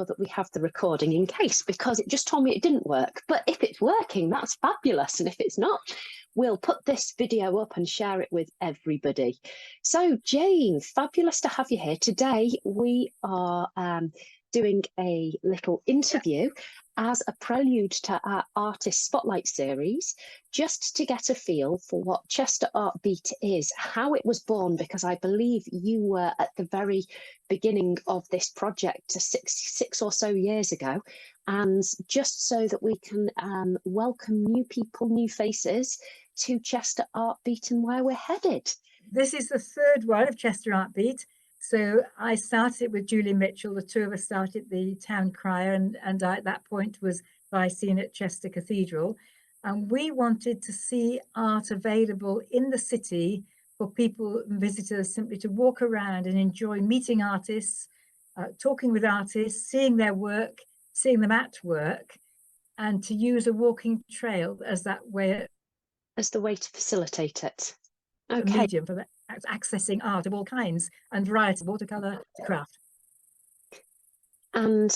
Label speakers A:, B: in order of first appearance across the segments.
A: that we have the recording in case, because it just told me it didn't work. But if it's working, that's fabulous. And if it's not, we'll put this video up and share it with everybody. So Jane, fabulous to have you here. Today we are doing a little interview as a prelude to our Artist Spotlight series, just to get a feel for what Chester Art Beat is, how it was born, because I believe you were at the very beginning of this project six or so years ago, and just so that we can welcome new people, new faces to Chester Art Beat and where we're headed.
B: This is the third one of Chester Art Beat. So I started with Julie Mitchell. The two of us started the town crier, and I, at that point was Vicene at Chester Cathedral. And we wanted to see art available in the city for people and visitors simply to walk around and enjoy meeting artists, talking with artists, seeing their work, seeing them at work, and to use a walking trail as that way.
A: As the way to facilitate it. Okay.
B: A medium for that, accessing art of all kinds and variety, watercolour to craft.
A: And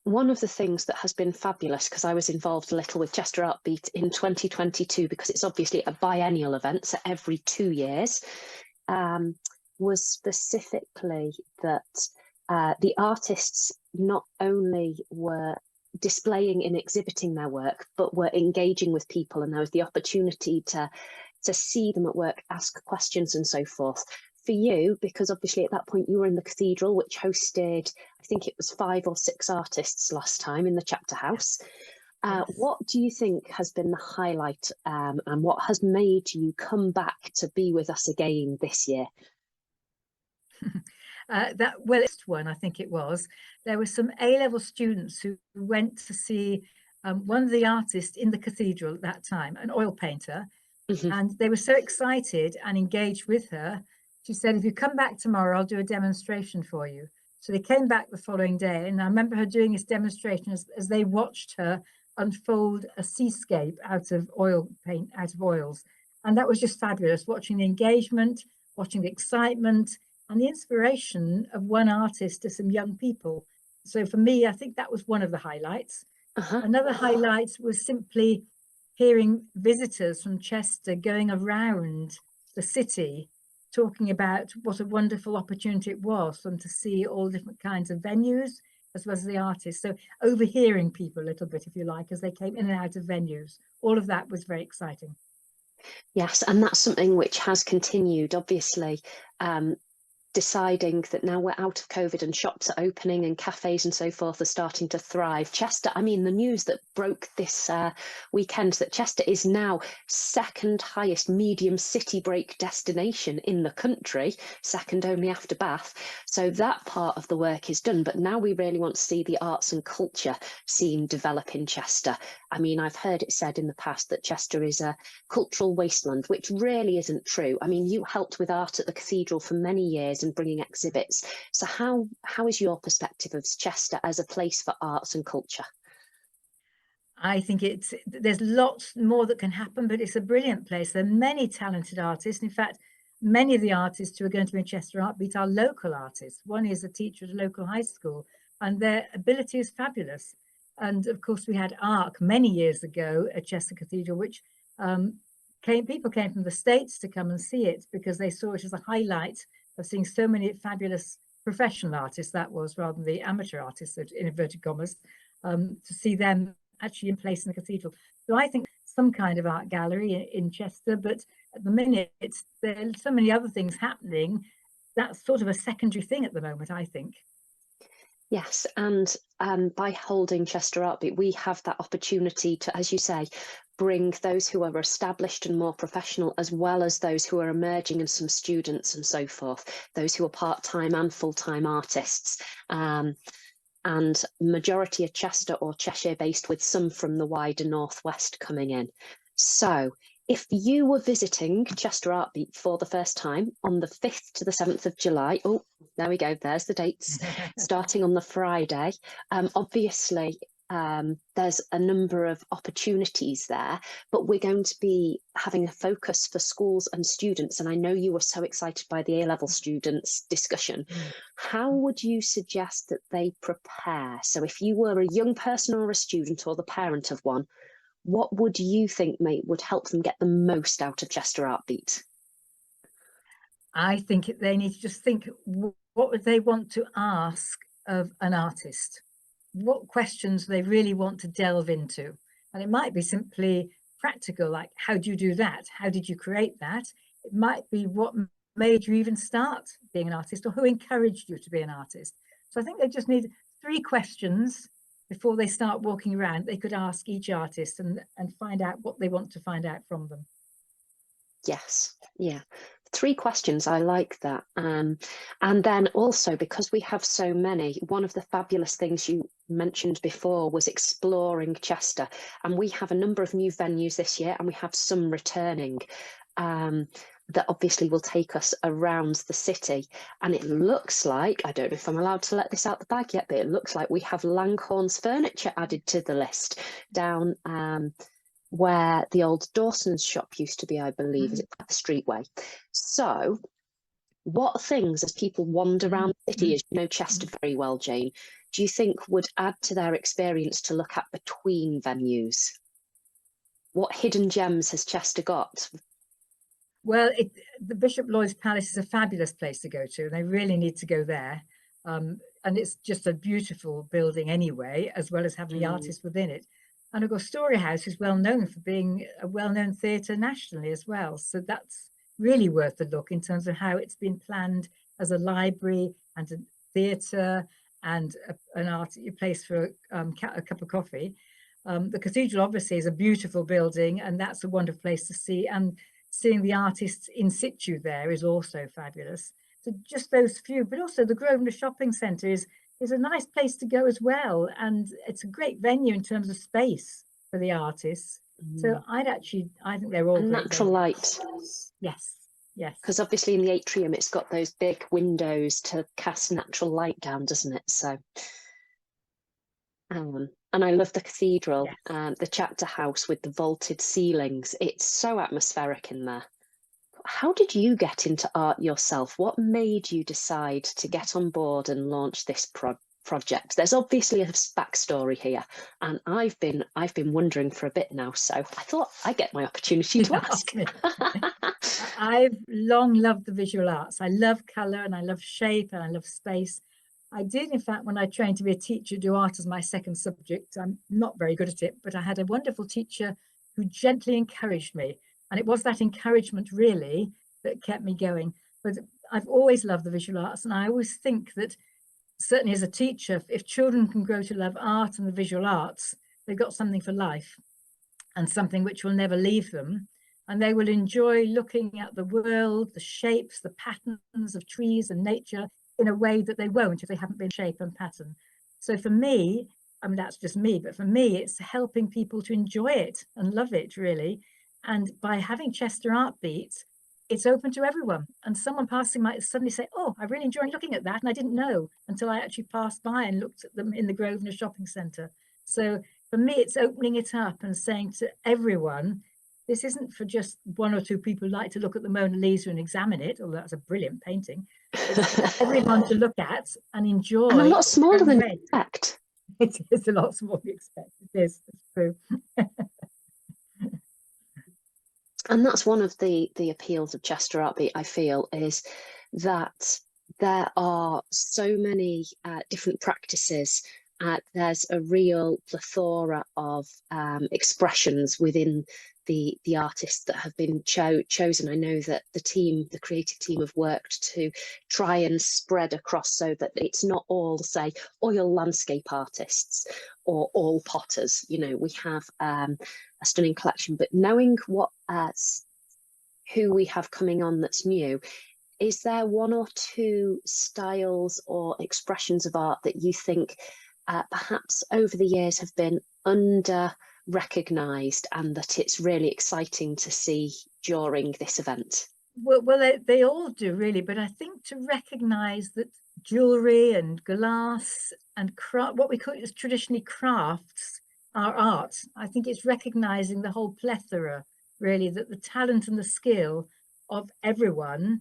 A: one of the things that has been fabulous, because I was involved a little with Chester Art Beat in 2022, because it's obviously a biennial event, so every 2 years, was specifically that the artists not only were displaying and exhibiting their work, but were engaging with people, and there was the opportunity to see them at work, ask questions and so forth. For you, because obviously at that point you were in the cathedral, which hosted, I think it was 5 or 6 artists last time in the chapter house. What do you think has been the highlight and what has made you come back to be with us again this year?
B: That wellest one, I think it was. There were some A-level students who went to see one of the artists in the cathedral at that time, an oil painter, and they were so excited and engaged with her. She said, if you come back tomorrow, I'll do a demonstration for you. So they came back the following day, and I remember her doing this demonstration as they watched her unfold a seascape out of oil paint, out of oils. And that was just fabulous, watching the engagement, watching the excitement, and the inspiration of one artist to some young people. So for me, I think that was one of the highlights. Another highlight was simply hearing visitors from Chester going around the city, talking about what a wonderful opportunity it was for them to see all different kinds of venues, as well as the artists. So overhearing people a little bit, if you like, as they came in and out of venues. All of that was very exciting.
A: Yes, and that's something which has continued, obviously. Deciding that now we're out of COVID and shops are opening and cafes and so forth are starting to thrive. Chester, I mean, the news that broke this weekend that Chester is now second highest medium city break destination in the country, second only after Bath. So that part of the work is done. But now we really want to see the arts and culture scene develop in Chester. I mean, I've heard it said in the past that Chester is a cultural wasteland, which really isn't true. I mean, you helped with art at the cathedral for many years and bringing exhibits. So how is your perspective of Chester as a place for arts and culture?
B: I think there's lots more that can happen, but it's a brilliant place. There are many talented artists. In fact, many of the artists who are going to be in Chester Art Beat are local artists. One is a teacher at a local high school, and their ability is fabulous. And of course, we had ARC many years ago at Chester Cathedral, which people came from the States to come and see it because they saw it as a highlight of seeing so many fabulous professional artists, that was, rather than the amateur artists, in inverted commas, to see them actually in place in the cathedral. So I think some kind of art gallery in Chester, but at the minute there are so many other things happening. That's sort of a secondary thing at the moment, I think.
A: Yes, and by holding Chester Art Beat, we have that opportunity to, as you say, bring those who are established and more professional, as well as those who are emerging and some students and so forth, those who are part-time and full-time artists. And majority of Chester or Cheshire based, with some from the wider northwest coming in. So if you were visiting Chester Art Beat for the first time on the 5th to the 7th of July, oh, there we go, there's the dates, starting on the Friday, obviously there's a number of opportunities there, but we're going to be having a focus for schools and students. And I know you were so excited by the A-level students discussion. How would you suggest that they prepare? So if you were a young person or a student or the parent of one, what would you think would help them get the most out of Chester Art Beat?
B: I think they need to just think, what would they want to ask of an artist? What questions they really want to delve into? And it might be simply practical, like, how do you do that? How did you create that? It might be what made you even start being an artist, or who encouraged you to be an artist. So I think they just need 3 questions before they start walking around. They could ask each artist and find out what they want to find out from them.
A: Yes, yeah. 3 questions, I like that. And then also, because we have so many, one of the fabulous things you mentioned before was exploring Chester. And we have a number of new venues this year, and we have some returning that obviously will take us around the city. And it looks like, I don't know if I'm allowed to let this out the bag yet, but it looks like we have Langhorne's furniture added to the list down where the old Dawson's shop used to be, I believe, is it Streetway? So what things, as people wander around the city, as you know Chester very well, Jane, do you think would add to their experience to look at between venues? What hidden gems has Chester got?
B: Well, the Bishop Lloyd's Palace is a fabulous place to go to. They really need to go there. And it's just a beautiful building anyway, as well as having the artists within it. And of course, Story House is well known for being a well-known theatre nationally as well. So that's really worth a look in terms of how it's been planned as a library and a theatre and an art place for a cup of coffee. The cathedral obviously is a beautiful building, and that's a wonderful place to see. And seeing the artists in situ there is also fabulous. So just those few, but also the Grosvenor Shopping Centre is a nice place to go as well. And it's a great venue in terms of space for the artists. So I think they're all great
A: natural
B: venues.
A: light.
B: Yes, yes.
A: Because obviously in the atrium, it's got those big windows to cast natural light down, doesn't it? So, and I love the cathedral,
B: Yes.
A: the chapter house with the vaulted ceilings. It's so atmospheric in there. How did you get into art yourself? What made you decide to get on board and launch this project? There's obviously a backstory here, and I've been wondering for a bit now, so I thought I'd get my opportunity to ask.
B: I've long loved the visual arts. I love colour and I love shape and I love space. I did, in fact, when I trained to be a teacher, do art as my second subject. I'm not very good at it, but I had a wonderful teacher who gently encouraged me. And it was that encouragement really that kept me going. But I've always loved the visual arts. And I always think that certainly as a teacher, if children can grow to love art and the visual arts, they've got something for life and something which will never leave them. And they will enjoy looking at the world, the shapes, the patterns of trees and nature in a way that they won't if they haven't been shape and pattern. So for me, I mean, that's just me, but for me, it's helping people to enjoy it and love it, really. And by having Chester Art Beat, it's open to everyone. And someone passing might suddenly say, oh, I really enjoyed looking at that. And I didn't know until I actually passed by and looked at them in the Grosvenor Shopping Centre. So for me, it's opening it up and saying to everyone, this isn't for just 1 or 2 people who like to look at the Mona Lisa and examine it, although that's a brilliant painting. It's for everyone to look at and enjoy.
A: And a lot smaller than you expect.
B: It is a lot smaller than you expect. It is, it's true.
A: And that's one of the appeals of Chester Art Beat, I feel, is that there are so many different practices. There's a real plethora of expressions within the artists that have been chosen. I know that the creative team have worked to try and spread across so that it's not all, say, oil landscape artists or all potters. You know, we have a stunning collection, but knowing who we have coming on that's new, is there 1 or 2 styles or expressions of art that you think perhaps over the years have been under-recognised and that it's really exciting to see during this event?
B: Well, they all do really, but I think to recognise that jewellery and glass and craft, what we call is traditionally crafts, are art. I think it's recognising the whole plethora, really, that the talent and the skill of everyone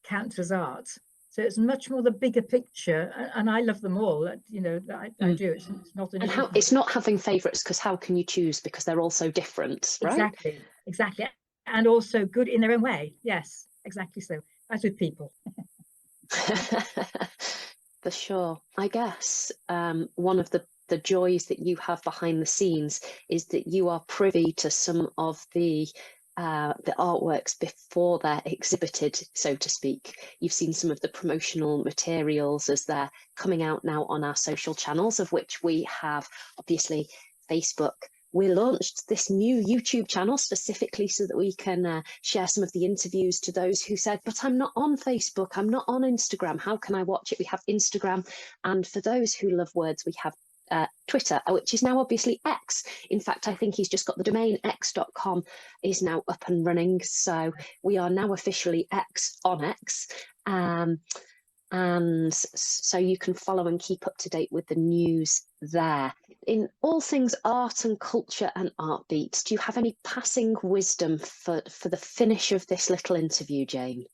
B: counts as art. So it's much more the bigger picture, and I love them all. You know, I do. It's not an
A: And
B: easy.
A: it's not having favourites, because how can you choose? Because they're all so different, right?
B: Exactly, and also good in their own way. Yes, exactly so. As with people.
A: For sure. I guess one of the joys that you have behind the scenes is that you are privy to some of the artworks before they're exhibited, so to speak. You've seen some of the promotional materials as they're coming out now on our social channels, of which we have obviously Facebook. We launched this new YouTube channel specifically so that we can share some of the interviews to those who said, but I'm not on Facebook, I'm not on Instagram, how can I watch it? We have Instagram, and for those who love words, we have Twitter, which is now obviously X. In fact, I think he's just got the domain x.com is now up and running. So we are now officially X on X. And so you can follow and keep up to date with the news there. In all things art and culture and art beats, do you have any passing wisdom for the finish of this little interview, Jane?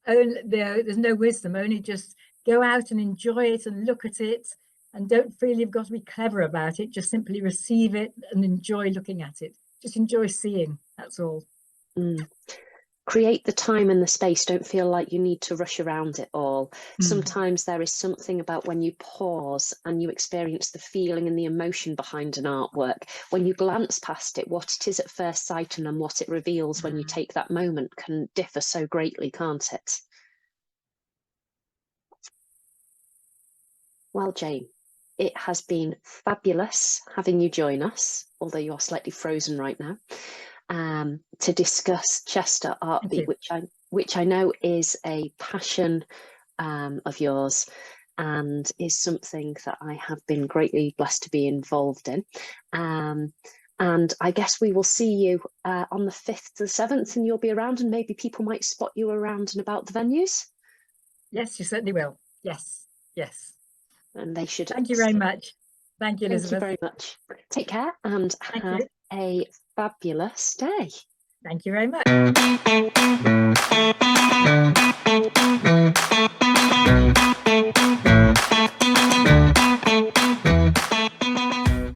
B: There's no wisdom, only just go out and enjoy it and look at it, and don't feel you've got to be clever about it. Just simply receive it and enjoy looking at it. Just enjoy seeing, that's all.
A: Create the time and the space. Don't feel like you need to rush around it all. Sometimes there is something about when you pause and you experience the feeling and the emotion behind an artwork. When you glance past it, what it is at first sight and then what it reveals when you take that moment can differ so greatly, can't it? Well, Jane, it has been fabulous having you join us, although you are slightly frozen right now, to discuss Chester Art Beat, which I know is a passion of yours and is something that I have been greatly blessed to be involved in. And I guess we will see you on the 5th to the 7th, and you'll be around, and maybe people might spot you around and about the venues.
B: Yes, you certainly will. Yes.
A: And they should.
B: Thank you very much. Thank you, Elizabeth.
A: Thank you very much. Take care and have a fabulous day.
B: Thank you very much.